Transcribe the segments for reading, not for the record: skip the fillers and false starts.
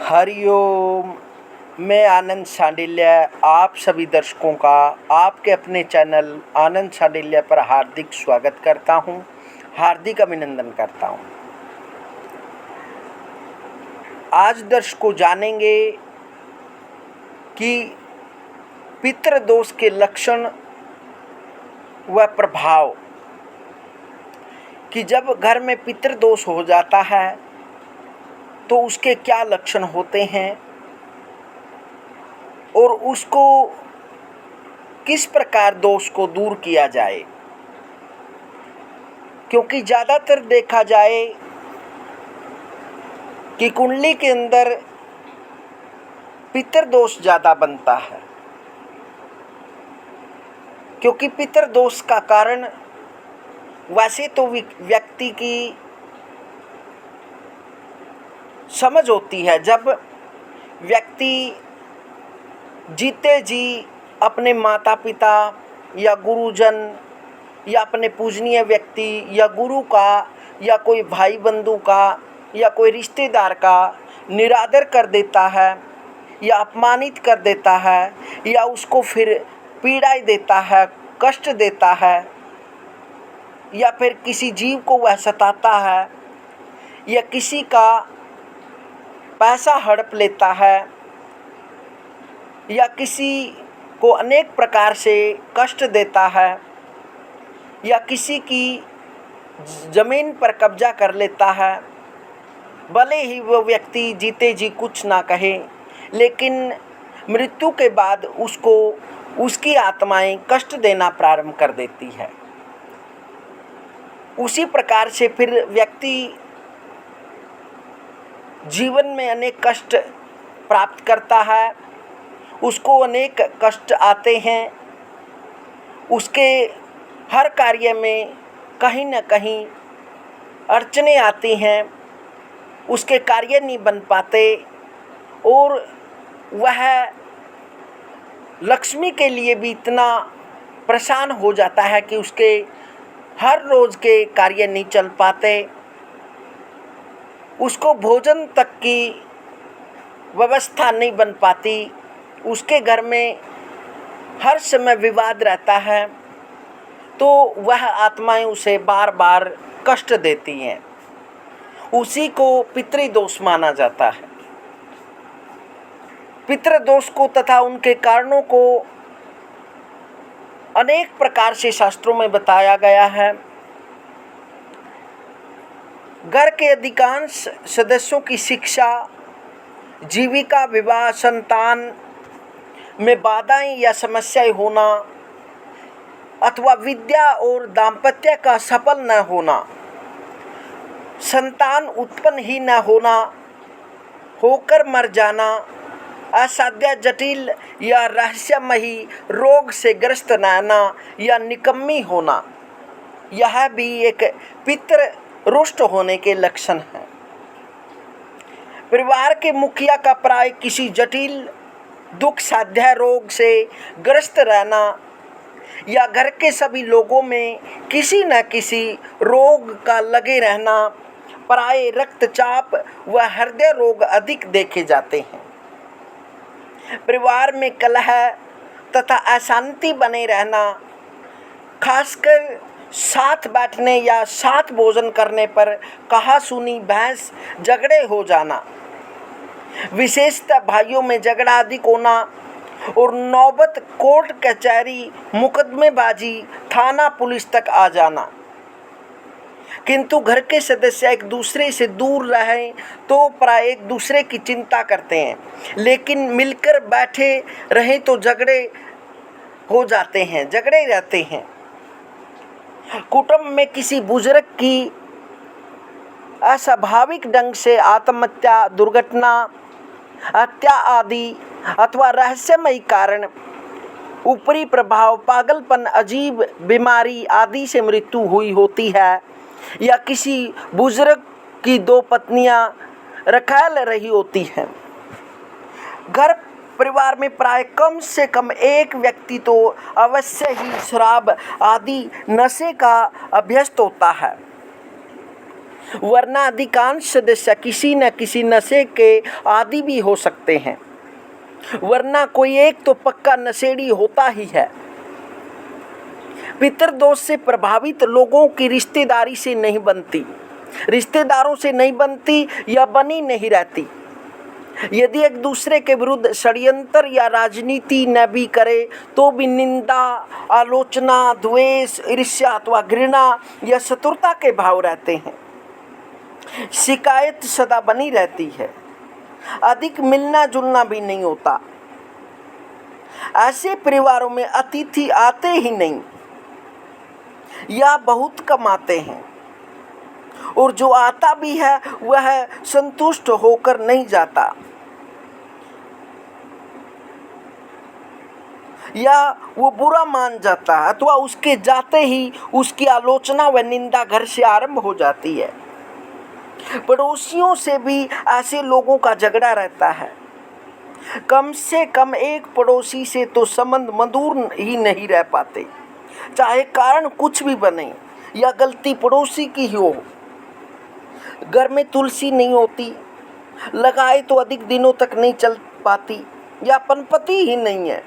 हरिओम। मैं आनंद सांडिल्य आप सभी दर्शकों का आपके अपने चैनल आनंद सांडिल्य पर हार्दिक स्वागत करता हूं, हार्दिक अभिनंदन करता हूं। आज दर्शकों जानेंगे कि पितृदोष के लक्षण व प्रभाव, कि जब घर में पितृदोष हो जाता है तो उसके क्या लक्षण होते हैं और उसको किस प्रकार दोष को दूर किया जाए। क्योंकि ज़्यादातर देखा जाए कि कुंडली के अंदर पितृदोष ज़्यादा बनता है, क्योंकि पितृदोष का कारण वैसे तो व्यक्ति की समझ होती है। जब व्यक्ति जीते जी अपने माता पिता या गुरुजन या अपने पूजनीय व्यक्ति या गुरु का या कोई भाई बंधु का या कोई रिश्तेदार का निरादर कर देता है या अपमानित कर देता है या उसको फिर पीड़ा देता है, कष्ट देता है, या फिर किसी जीव को वह सताता है या किसी का पैसा हड़प लेता है या किसी को अनेक प्रकार से कष्ट देता है या किसी की ज़मीन पर कब्जा कर लेता है, भले ही वह व्यक्ति जीते जी कुछ ना कहे, लेकिन मृत्यु के बाद उसको उसकी आत्माएं कष्ट देना प्रारंभ कर देती है। उसी प्रकार से फिर व्यक्ति जीवन में अनेक कष्ट प्राप्त करता है, उसको अनेक कष्ट आते हैं, उसके हर कार्य में कहीं न कहीं अड़चनें आती हैं, उसके कार्य नहीं बन पाते और वह लक्ष्मी के लिए भी इतना परेशान हो जाता है कि उसके हर रोज़ के कार्य नहीं चल पाते, उसको भोजन तक की व्यवस्था नहीं बन पाती, उसके घर में हर समय विवाद रहता है, तो वह आत्माएं उसे बार बार कष्ट देती हैं। उसी को पितृदोष माना जाता है। पितृदोष को तथा उनके कारणों को अनेक प्रकार से शास्त्रों में बताया गया है। घर के अधिकांश सदस्यों की शिक्षा, जीविका, विवाह, संतान में बाधाएं या समस्याएं होना अथवा विद्या और दाम्पत्य का सफल न होना, संतान उत्पन्न ही न होना, होकर मर जाना, असाध्य, जटिल या रहस्यमयी रोग से ग्रस्त रहना या निकम्मी होना, यह भी एक पितृ रुष्ट होने के लक्षण हैं। परिवार के मुखिया का प्राय किसी जटिल दुख साध्य रोग से ग्रस्त रहना या घर के सभी लोगों में किसी न किसी रोग का लगे रहना, प्राय रक्तचाप व हृदय रोग अधिक देखे जाते हैं। परिवार में कलह तथा अशांति बने रहना, खासकर साथ बैठने या साथ भोजन करने पर कहा-सुनी, बहस, झगड़े हो जाना, विशेषतः भाइयों में झगड़ा अधिक होना और नौबत कोर्ट कचहरी, मुकदमेबाजी, थाना पुलिस तक आ जाना। किंतु घर के सदस्य एक दूसरे से दूर रहें तो प्राय एक दूसरे की चिंता करते हैं, लेकिन मिलकर बैठे रहें तो झगड़े हो जाते हैं, झगड़े रहते हैं। कुटुंब में किसी बुजुर्ग की अस्वाभाविक ढंग से आत्महत्या, दुर्घटना, हत्या आदि अथवा रहस्यमयी कारण, ऊपरी प्रभाव, पागलपन, अजीब बीमारी आदि से मृत्यु हुई होती है, या किसी बुजुर्ग की 2 पत्नियां रखैल रही होती हैं। घर परिवार में प्राय कम से कम एक व्यक्ति तो अवश्य ही शराब आदि नशे का अभ्यस्त होता है। वरना अधिकांश सदस्य किसी न किसी नशे के आदी भी हो सकते हैं, वरना कोई एक तो पक्का नशेड़ी होता ही है। पितृदोष से प्रभावित लोगों की रिश्तेदारी से नहीं बनती, रिश्तेदारों से नहीं बनती या बनी नहीं रहती। यदि एक दूसरे के विरुद्ध षड्यंत्र या राजनीति न भी करे तो भी निंदा, आलोचना, द्वेष, ईर्ष्या अथवा घृणा या शत्रुता के भाव रहते हैं। शिकायत सदा बनी रहती है, अधिक मिलना जुलना भी नहीं होता। ऐसे परिवारों में अतिथि आते ही नहीं या बहुत कम आते हैं, और जो आता भी है वह संतुष्ट होकर नहीं जाता या वो बुरा मान जाता है, अथवा उसके जाते ही उसकी आलोचना व निंदा घर से आरंभ हो जाती है। पड़ोसियों से भी ऐसे लोगों का झगड़ा रहता है। कम से कम एक पड़ोसी से तो संबंध मधुर ही नहीं रह पाते, चाहे कारण कुछ भी बने या गलती पड़ोसी की ही हो। घर में तुलसी नहीं होती, लगाए तो अधिक दिनों तक नहीं चल पाती या पनपती ही नहीं है।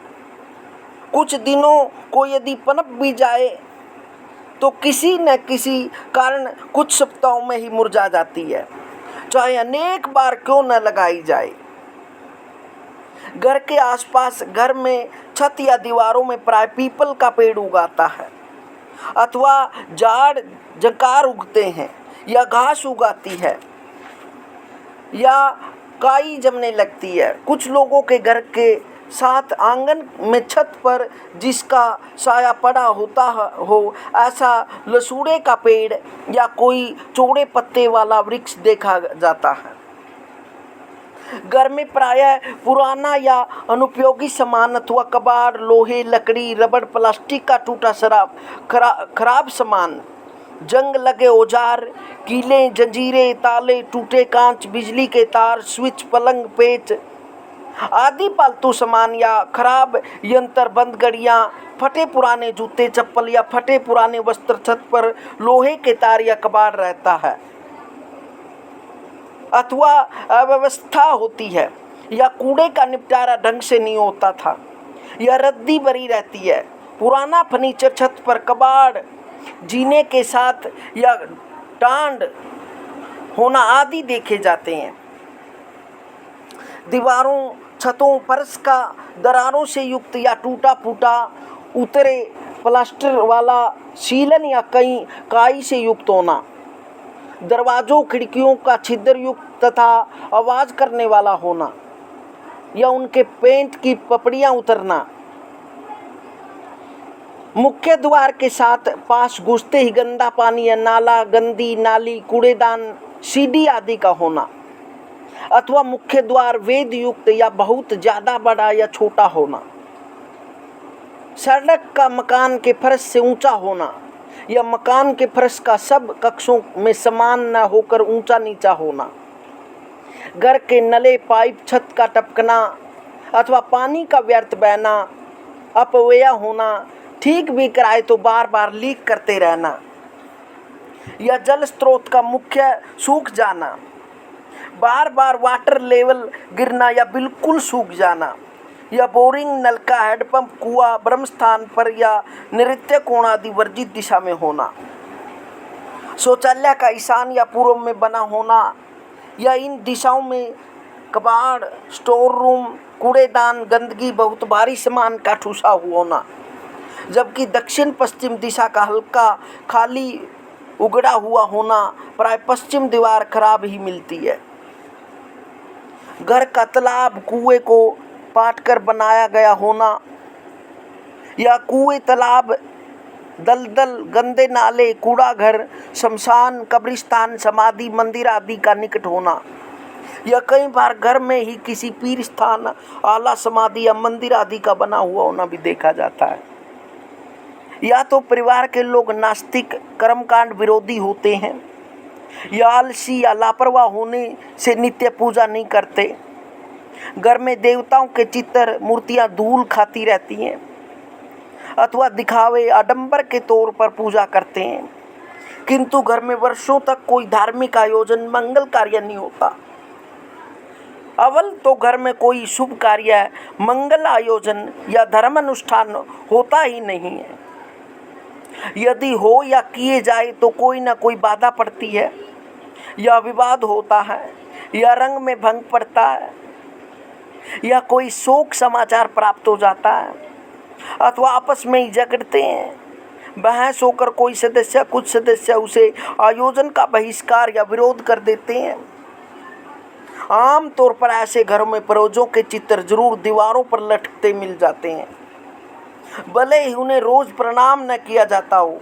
कुछ दिनों को यदि पनप भी जाए तो किसी न किसी कारण कुछ सप्ताहों में ही मुरझा जाती है, चाहे अनेक बार क्यों न लगाई जाए। घर के आसपास, घर में छत या दीवारों में प्राय पीपल का पेड़ उगाता है, अथवा झाड़ झंकार उगते हैं या घास उगाती है या काई जमने लगती है। कुछ लोगों के घर के साथ आंगन में छत पर जिसका साया पड़ा होता हो, ऐसा लसूड़े का पेड़ या कोई चौड़े पत्ते वाला वृक्ष देखा जाता है। घर में प्रायः पुराना या अनुपयोगी सामान अथवा कबाड़, लोहे, लकड़ी, रबड़, प्लास्टिक का टूटा खराब सामान, जंग लगे औजार, कीले, जंजीरें, ताले, टूटे कांच, बिजली के तार, स्विच, पलंग, पेच आदि पालतू सामान या खराब यंत्र, बंद घड़ियां, फटे पुराने जूते चप्पल या फटे पुराने वस्त्र छत पर लोहे के तार या कबाड़ रहता है, अथवा अव्यवस्था होती है या कूड़े का निपटारा ढंग से नहीं होता था या रद्दी भरी रहती है। पुराना फर्नीचर छत पर कबाड़, जीने के साथ या टांड होना आदि देखे जाते हैं। दीवारों, छतों, फर्श का दरारों से युक्त या टूटा फूटा उतरे प्लास्टर वाला सीलन या कई काई से युक्त होना, दरवाजों, खिड़कियों का छिद्र युक्त तथा आवाज़ करने वाला होना या उनके पेंट की पपड़ियाँ उतरना, मुख्य द्वार के साथ पास घुसते ही गंदा पानी या नाला, गंदी नाली, कूड़ेदान, सीढ़ी आदि का होना, अथवा मुख्य द्वार वेद युक्त या बहुत ज़्यादा बड़ा या छोटा होना, सड़क का मकान के फर्श से ऊंचा होना या मकान के फर्श का सब कक्षों में समान न होकर ऊंचा नीचा होना, घर के नले, पाइप, छत का टपकना अथवा पानी का व्यर्थ बहना, अपव्यय होना, ठीक भी कराए तो बार बार लीक करते रहना या जल स्रोत का मुख्य सूख जाना, बार बार वाटर लेवल गिरना या बिल्कुल सूख जाना, या बोरिंग, नलका, हैंडपंप, कुआं ब्रह्म स्थान पर या नृत्य कोण आदि वर्जित दिशा में होना, शौचालय का ईशान या पूर्व में बना होना या इन दिशाओं में कबाड़, स्टोर रूम, कूड़ेदान, गंदगी, बहुत भारी सामान का ठूसा हुआ होना, जबकि दक्षिण पश्चिम दिशा का हल्का खाली उगड़ा हुआ होना, प्राय पश्चिम दीवार खराब ही मिलती है। घर का तालाब, कुएं को पाटकर बनाया गया होना या कुएं, तालाब, दलदल, गंदे नाले, कूड़ा घर, शमशान, कब्रिस्तान, समाधि, मंदिर आदि का निकट होना या कई बार घर में ही किसी पीर स्थान, आला समाधि या मंदिर आदि का बना हुआ होना भी देखा जाता है। या तो परिवार के लोग नास्तिक, कर्मकांड विरोधी होते हैं या आलसी या लापरवाह होने से नित्य पूजा नहीं करते। घर में देवताओं के चित्र, मूर्तियां धूल खाती रहती हैं अथवा दिखावे, आडंबर के तौर पर पूजा करते हैं। किंतु घर में वर्षों तक कोई धार्मिक आयोजन, मंगल कार्य नहीं होता। अव्वल तो घर में कोई शुभ कार्य, मंगल आयोजन या धर्म अनुष्ठान होता ही नहीं है। यदि हो या किए जाए तो कोई ना कोई बाधा पड़ती है, या विवाद होता है, या रंग में भंग पड़ता है, या कोई शोक समाचार प्राप्त हो जाता है, अथवा आपस में ही झगड़ते हैं। बहस होकर कुछ सदस्य उसे आयोजन का बहिष्कार या विरोध कर देते हैं। आम तौर पर ऐसे घरों में पूर्वजों के चित्र जरूर दीवारों पर लटकते मिल जाते हैं, भले ही उन्हें रोज प्रणाम न किया जाता हो,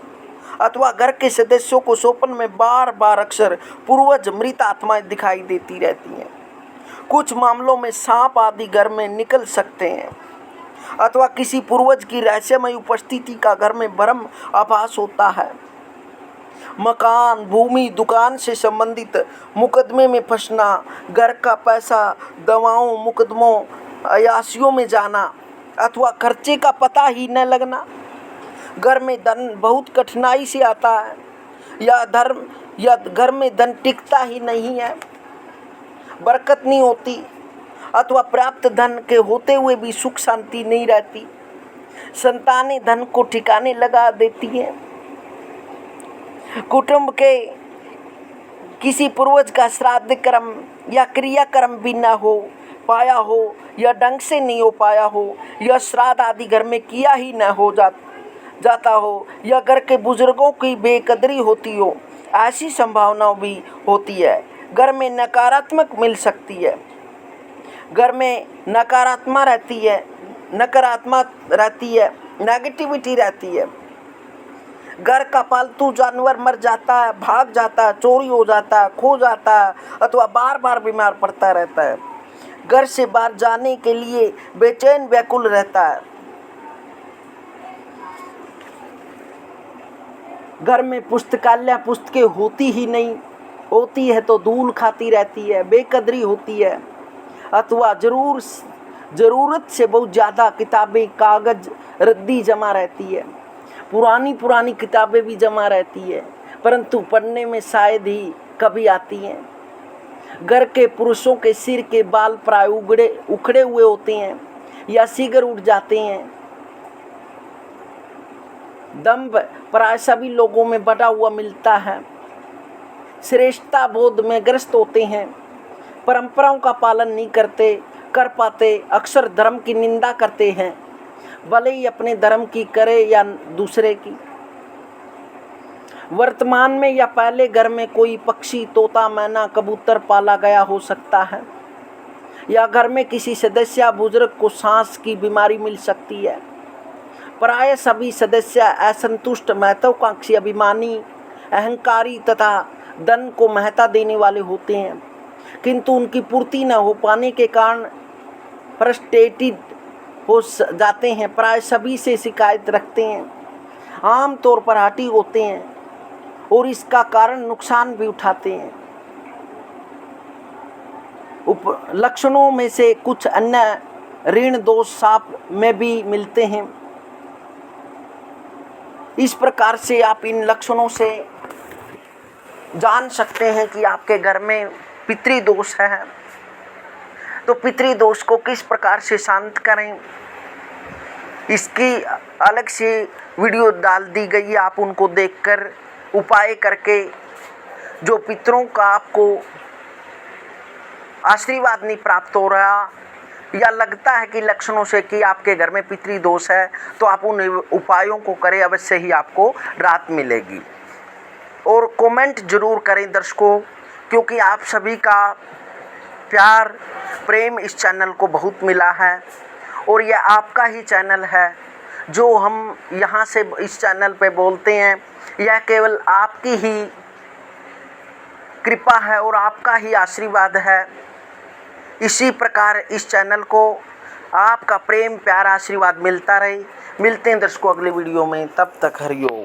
अथवा घर के सदस्यों को स्वप्न में बार बार अक्सर पूर्वज मृत आत्माएं दिखाई देती रहती हैं। कुछ मामलों में सांप आदि घर में निकल सकते हैं, अथवा किसी पूर्वज की रहस्यमय उपस्थिति का घर में भ्रम आभास होता है। मकान, भूमि, दुकान से संबंधित मुकदमे में फंसना, घर का पैसा दवाओं, मुकदमों, अयाशियों में जाना, अथवा खर्चे का पता ही न लगना, घर में धन बहुत कठिनाई से आता है, या घर में धन टिकता ही नहीं है, बरकत नहीं होती, अथवा प्राप्त धन के होते हुए भी सुख शांति नहीं रहती, संतानें धन को ठिकाने लगा देती हैं, कुटुंब के किसी पूर्वज का श्राद्ध कर्म या क्रियाक्रम भी न हो पाया हो, या ढंग से नहीं हो पाया हो, या श्राद्ध आदि घर में किया ही न हो जाता हो, या घर के बुजुर्गों की बेकदरी होती हो, ऐसी संभावना भी होती है। घर में नकारात्मक मिल सकती है, घर में नकारात्मक रहती है, नेगेटिविटी रहती है। घर का पालतू जानवर मर जाता है, भाग जाता है, चोरी हो जाता है, खो जाता है, अथवा बार बार बीमार पड़ता रहता है। घर से बाहर जाने के लिए बेचैन व्याकुल रहता है। घर में पुस्तकालय पुस्तकें होती ही नहीं, होती है तो धूल खाती रहती है, बेकदरी होती है, अथवा ज़रूरत से बहुत ज़्यादा किताबें, कागज़, रद्दी जमा रहती है। पुरानी किताबें भी जमा रहती है, परंतु पढ़ने में शायद ही कभी आती हैं। घर के पुरुषों के सिर के बाल प्राय उखड़े हुए होते हैं, या शीघ्र उठ जाते हैं। दंभ प्राय सभी लोगों में बढ़ा हुआ मिलता है। श्रेष्ठता बोध में ग्रस्त होते हैं, परंपराओं का पालन नहीं कर पाते, अक्सर धर्म की निंदा करते हैं, भले ही अपने धर्म की करे या दूसरे की। वर्तमान में या पहले घर में कोई पक्षी, तोता, मैना, कबूतर पाला गया हो सकता है, या घर में किसी सदस्य बुजुर्ग को सांस की बीमारी मिल सकती है। प्राय सभी सदस्य असंतुष्ट, महत्वाकांक्षी, अभिमानी, अहंकारी तथा धन को महत्ता देने वाले होते हैं, किंतु उनकी पूर्ति न हो पाने के कारण फ्रस्ट्रेटेड हो जाते हैं। प्राय सभी से शिकायत रखते हैं, आम तौर पर हठी होते हैं और इसका कारण नुकसान भी उठाते हैं। लक्षणों में से कुछ अन्य ऋण दोष सांप में भी मिलते हैं। इस प्रकार से आप इन लक्षणों से जान सकते हैं कि आपके घर में पितृदोष है। तो पितृदोष को किस प्रकार से शांत करें, इसकी अलग से वीडियो डाल दी गई है। आप उनको देखकर उपाय करके जो पितरों का आपको आशीर्वाद नहीं प्राप्त हो रहा, या लगता है कि लक्षणों से कि आपके घर में पितृदोष है, तो आप उन उपायों को करें, अवश्य ही आपको राहत मिलेगी। और कमेंट जरूर करें दर्शकों, क्योंकि आप सभी का प्यार प्रेम इस चैनल को बहुत मिला है, और यह आपका ही चैनल है। जो हम यहाँ से इस चैनल पे बोलते हैं, यह केवल आपकी ही कृपा है और आपका ही आशीर्वाद है। इसी प्रकार इस चैनल को आपका प्रेम प्यार आशीर्वाद मिलता रहे। मिलते हैं दर्शकों अगले वीडियो में, तब तक हरिओम।